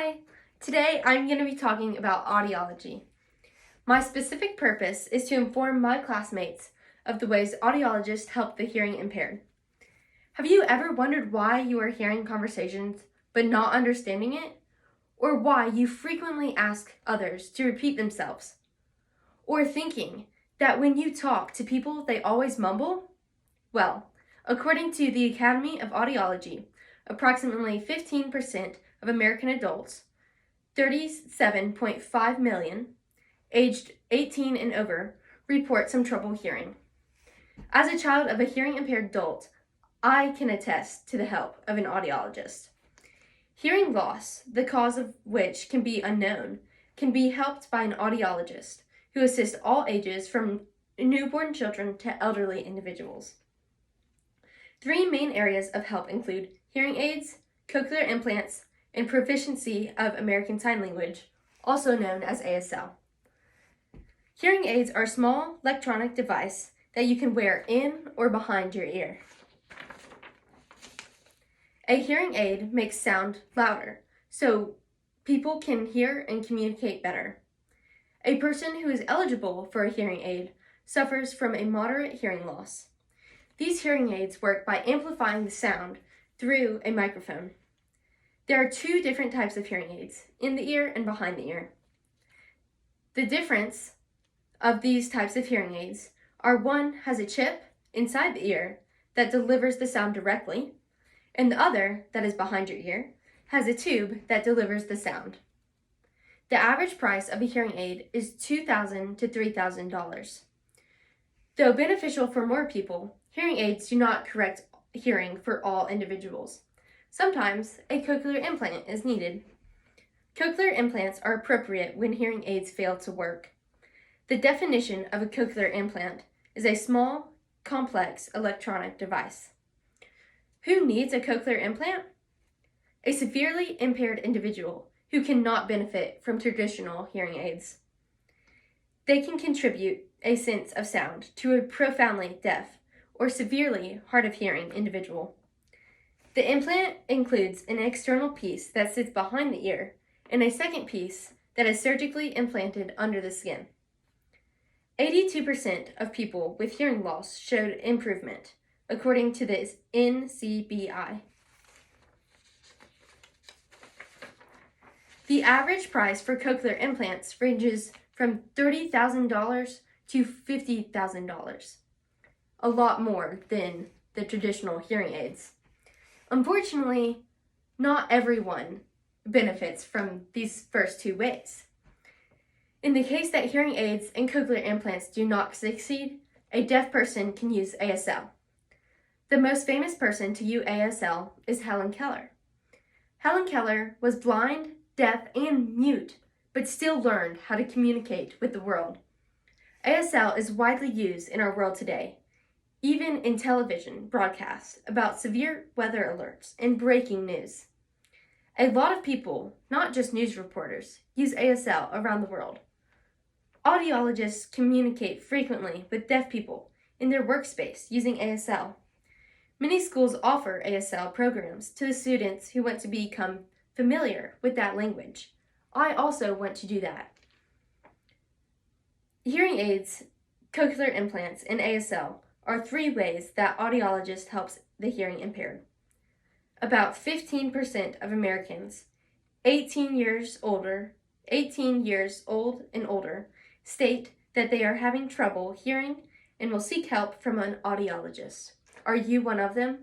Hi! Today I'm going to be talking about audiology. My specific purpose is to inform my classmates of the ways audiologists help the hearing impaired. Have you ever wondered why you are hearing conversations but not understanding it? Or why you frequently ask others to repeat themselves? Or thinking that when you talk to people they always mumble? Well, according to the Academy of Audiology, approximately 15% of American adults, 37.5 million, aged 18 and over, report some trouble hearing. As a child of a hearing impaired adult, I can attest to the help of an audiologist. Hearing loss, the cause of which can be unknown, can be helped by an audiologist who assists all ages from newborn children to elderly individuals. Three main areas of help include hearing aids, cochlear implants, and proficiency of American Sign Language, also known as ASL. Hearing aids are a small electronic device that you can wear in or behind your ear. A hearing aid makes sound louder, so people can hear and communicate better. A person who is eligible for a hearing aid suffers from a moderate hearing loss. These hearing aids work by amplifying the sound through a microphone. There are two different types of hearing aids, in the ear and behind the ear. The difference of these types of hearing aids are one has a chip inside the ear that delivers the sound directly, and the other, that is behind your ear, has a tube that delivers the sound. The average price of a hearing aid is $2,000 to $3,000. Though beneficial for more people, hearing aids do not correct hearing for all individuals. Sometimes a cochlear implant is needed. Cochlear implants are appropriate when hearing aids fail to work. The definition of a cochlear implant is a small, complex electronic device. Who needs a cochlear implant? A severely impaired individual who cannot benefit from traditional hearing aids. They can contribute a sense of sound to a profoundly deaf or severely hard of hearing individual. The implant includes an external piece that sits behind the ear and a second piece that is surgically implanted under the skin. 82% of people with hearing loss showed improvement, according to the NCBI. The average price for cochlear implants ranges from $30,000 to $50,000, a lot more than the traditional hearing aids. Unfortunately, not everyone benefits from these first two ways. In the case that hearing aids and cochlear implants do not succeed, a deaf person can use ASL. The most famous person to use ASL is Helen Keller. Helen Keller was blind, deaf, and mute, but still learned how to communicate with the world. ASL is widely used in our world today, even in television broadcasts about severe weather alerts and breaking news. A lot of people, not just news reporters, use ASL around the world. Audiologists communicate frequently with deaf people in their workspace using ASL. Many schools offer ASL programs to the students who want to become familiar with that language. I also want to do that. Hearing aids, cochlear implants, and ASL are three ways that audiologist helps the hearing impaired. About 15% of Americans 18 years old and older state that they are having trouble hearing and will seek help from an audiologist. Are you one of them?